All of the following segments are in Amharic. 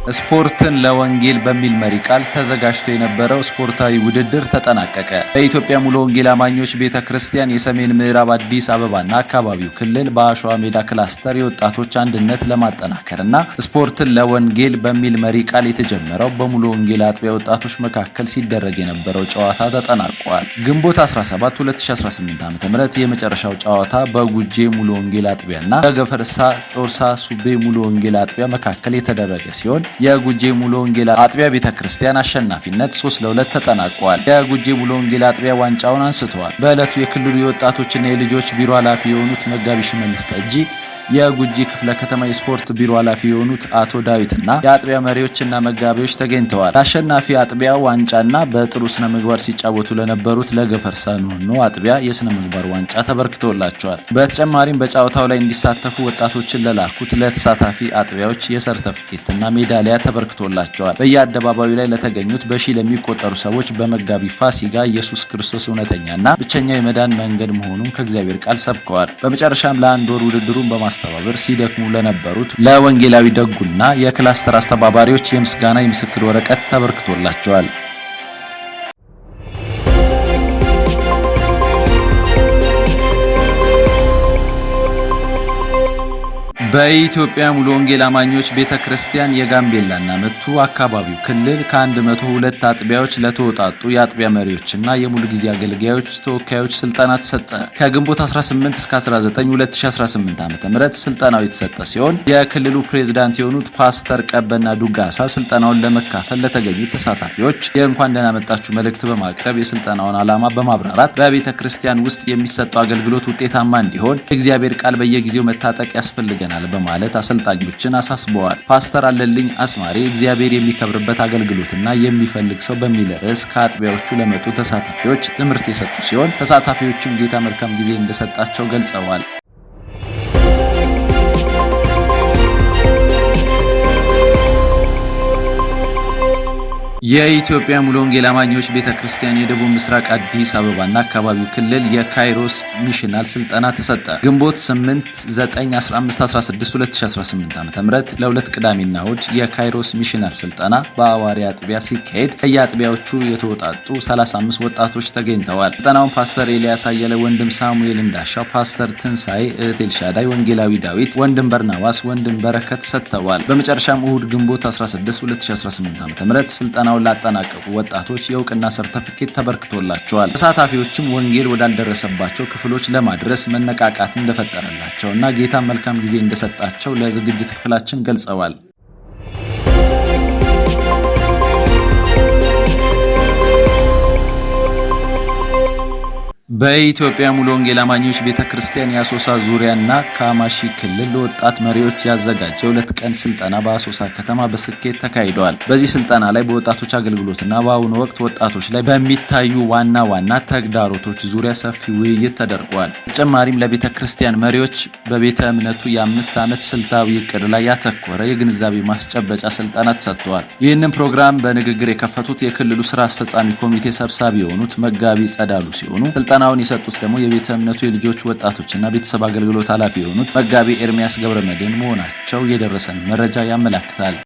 ስፖርትን ለወንጌል በሚል መሪ ቃል ተዘጋጅቶ የነበረው ስፖርታዊ ውድድር ተጠናቀቀ። በኢትዮጵያ ሙሉ ወንጌል አማኞች ቤተክርስቲያን የሰሜን ምዕራብ አዲስ አበባና አካባቢው ክልል በአሸዋ ሜዳ ክላስተር የወጣቶች አንድነት ለማጠናከርና ስፖርትን ለወንጌል በሚል መሪ ቃል የተጀመረው በሙሉ ወንጌል አጥቢያ ወጣቶች መካከል ሲደረግ የነበረው ጨዋታ ተጠናቋል። ግንቦት 17 2018 ዓ.ም የመጨረሻው ጨዋታ በጉጄ ሙሉ ወንጌል አጥቢያና በገፈርሳ ጮርሳ ሱቤ ሙሉ ወንጌል አጥቢያ መካከል የተደረገ ሲሆን የጉጄ ሙሉ ወንጌል አጥቢያ ቤተክርስቲያን አሸናፊነት 3-2 ተጠናቋል። የጉጄ ሙሉ ወንጌል አጥቢያ ዋንጫውን አንስተዋል። በዕለቱ የክልሉ የወጣቶችና የልጆች ቢሮ ኃላፊ የሆኑት መጋቢ ሽመልስ ጠጂ፣ የጉጂ ክፍለ ከተማ የስፖርት ቢሮ ኃላፊ የሆኑት አቶ ዳዊትና የአጥቢያ መሪዎችና መጋቢዎች ተገኝተዋል። አሸናፊ አጥቢያ ዋንጫና በጥሩ ስነ ምግባር ሲጫወቱ ለነበሩት ለገፈርሳ ኖኖ አጥቢያ የስነ ምግባር ዋንጫ ተበርክቶላቸዋል። በተጨማሪም በጨዋታው ላይ እንዲሳተፉ ወጣቶችን ለላኩት ለተሳታፊ አጥቢያዎች የሰርተፍኬትና ሜዳሊያ ተበርክቶላቸዋል። በየአደባባዩ ላይ ለተገኙት በሺ ለሚቆጠሩ ሰዎች በመጋቢ ፋሲጋ ኢየሱስ ክርስቶስ እውነተኛና ብቸኛው የመዳን መንገድ መሆኑን ከእግዚአብሔር ቃል ሰብከዋል። በመጨረሻም ለአንድ ወር ውድድሩን ማስተባበር ሲደክሙ ለነበሩት ለወንጌላዊ ደጉና የክላስተር አስተባባሪዎች የምስጋና የምስክር ወረቀት ተበርክቶላቸዋል። በኢትዮጵያ ሙሉ ወንጌል አማኞች ቤተክርስቲያን የጋምቤላና መቱ አካባቢው ክልል ከ102 አጥቢያዎች ለተወጣጡ የአጥቢያ መሪዎችና የሙሉ ጊዜ አገልጋዮች ተወካዮች ስልጠና ተሰጠ። ከግንቦት 18 እስከ 19 2018 ዓ.ም ስልጠናው የተሰጠ ሲሆን የክልሉ ፕሬዝዳንት የሆኑት ፓስተር ቀበና ዱጋሳ ስልጠናውን ለመካፈል ለተገኙት ተሳታፊዎች የእንኳን ደህና መጣችሁ መልእክት በማቅረብ የስልጠናውን ዓላማ በማብራራት በቤተክርስቲያን ውስጥ የሚሰጠው አገልግሎት ውጤታማ እንዲሆን የእግዚአብሔር ቃል በየጊዜው መታጠቅ ያስፈልገናል በማለት አሰልጣኞችን አሳስበዋል። ፓስተር አለልኝ አስማሬ እግዚአብሔር የሚከብርበት አገልግሎትና የሚፈልግ ሰው በሚል ርዕስ ከአጥቢያዎቹ ለመጡ ተሳታፊዎች ትምህርት የሰጡ ሲሆን ተሳታፊዎችም ጌታ መልካም ጊዜ እንደሰጣቸው ገልጸዋል። የኢትዮጵያ ሙሉ ወንጌል አማኞች ቤተክርስቲያን የደቡብ ምስራቅ አዲስ አበባና አካባቢው ክልል የካይሮስ ሚሽናል ስልጠና ተሰጠ። ግንቦት 8፣ 9፣ 15፣ 16 2018 ዓ.ም ለሁለት ቅዳሜና እሁድ የካይሮስ ሚሽናል ስልጠና በአዋሪ አጥቢያ ሲካሄድ ከየአጥቢያዎቹ የተወጣጡ 35 ወጣቶች ተገኝተዋል። ስልጠናውን ፓስተር ኤልያስ አየለ፣ ወንድም ሳሙኤል እንዳሻው፣ ፓስተር ትንሳኤ፣ እህት ኤልሻዳይ፣ ወንጌላዊ ዳዊት፣ ወንድም በርናባስ፣ ወንድም በረከት ሰጥተዋል። በመጨረሻም እሁድ ግንቦት 16 2018 ዓ.ም ስልጠናውን ላጠናቀቁ ወጣቶች የእውቅና ሰርተፍኬት ተበርክቶላቸዋል። ተሳታፊዎችም ወንጌል ወዳልደረሰባቸው ክፍሎች ለማድረስ መነቃቃት እንደፈጠረላቸውና ጌታ መልካም ጊዜ እንደሰጣቸው ለዝግጅት ክፍላችን ገልጸዋል። በኢትዮጵያ ሙሉ ወንጌል አማኞች ቤተክርስቲያን የአሶሳ ዙሪያና ካማሺ ክልል ለወጣት መሪዎች ያዘጋጀ የሁለት ቀን ስልጠና በአሶሳ ከተማ በስኬት ተካሂደዋል። በዚህ ስልጠና ላይ በወጣቶች አገልግሎትና በአሁኑ ወቅት ወጣቶች ላይ በሚታዩ ዋና ዋና ተግዳሮቶች ዙሪያ ሰፊ ውይይት ተደርጓል። በተጨማሪም ለቤተክርስቲያን መሪዎች በቤተ እምነቱ የ5 ዓመት ስልታዊ እቅድ ላይ ያተኮረ የግንዛቤ ማስጨበጫ ስልጠና ተሰጥቷል። ይህንን ፕሮግራም በንግግር የከፈቱት የክልሉ ስራ አስፈጻሚ ኮሚቴ ሰብሳቢ የሆኑት መጋቢ ጸዳሉ ሲሆኑ ስልጠናውን የሰጡት ደግሞ የቤተ እምነቱ የልጆች ወጣቶችና ቤተሰብ አገልግሎት ኃላፊ የሆኑት መጋቢ ኤርሚያስ ገብረመድህን መሆናቸው የደረሰን መረጃ ያመለክታል።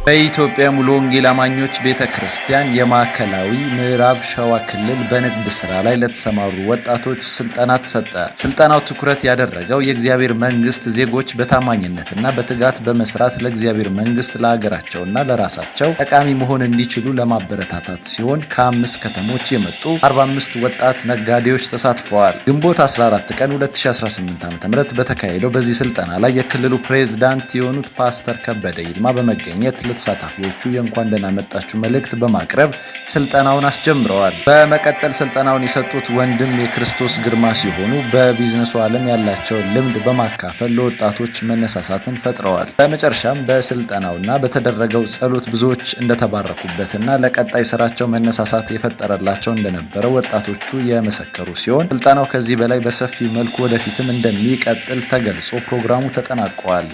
በኢትዮጵያ ሙሉ ወንጌል አማኞች ቤተክርስቲያን የማዕከላዊ ምዕራብ ሸዋ ክልል በንግድ ስራ ላይ ለተሰማሩ ወጣቶች ስልጠና ተሰጠ። ስልጠናው ትኩረት ያደረገው የእግዚአብሔር መንግስት ዜጎች በታማኝነትና በትጋት በመስራት ለእግዚአብሔር መንግስት ለሀገራቸውና ለራሳቸው ጠቃሚ መሆን እንዲችሉ ለማበረታታት ሲሆን ከ5 ከተሞች የመጡ 45 ወጣት ነጋዴዎች ተሳትፈዋል። ግንቦት 14 ቀን 2018 ዓ.ም በተካሄደው በዚህ ስልጠና ላይ የክልሉ ፕሬዝዳንት የሆኑት ፓስተር ከበደ ይልማ በመገኘት ለተሳታፊዎቹ የእንኳን ደህና መጣችሁ መልእክት በማቅረብ ስልጠናውን አስጀምረዋል። በመቀጠል ስልጠናውን የሰጡት ወንድም የክርስቶስ ግርማ ሲሆኑ በቢዝነሱ ዓለም ያላቸውን ልምድ በማካፈል ለወጣቶች መነሳሳትን ፈጥረዋል። በመጨረሻም በስልጠናውና በተደረገው ጸሎት ብዙዎች እንደተባረኩበትና ለቀጣይ ስራቸው መነሳሳት የፈጠረላቸው እንደነበረ ወጣቶቹ የመሰከሩ ሲሆን ስልጠናው ከዚህ በላይ በሰፊ መልኩ ወደፊትም እንደሚቀጥል ተገልጾ ፕሮግራሙ ተጠናቋል።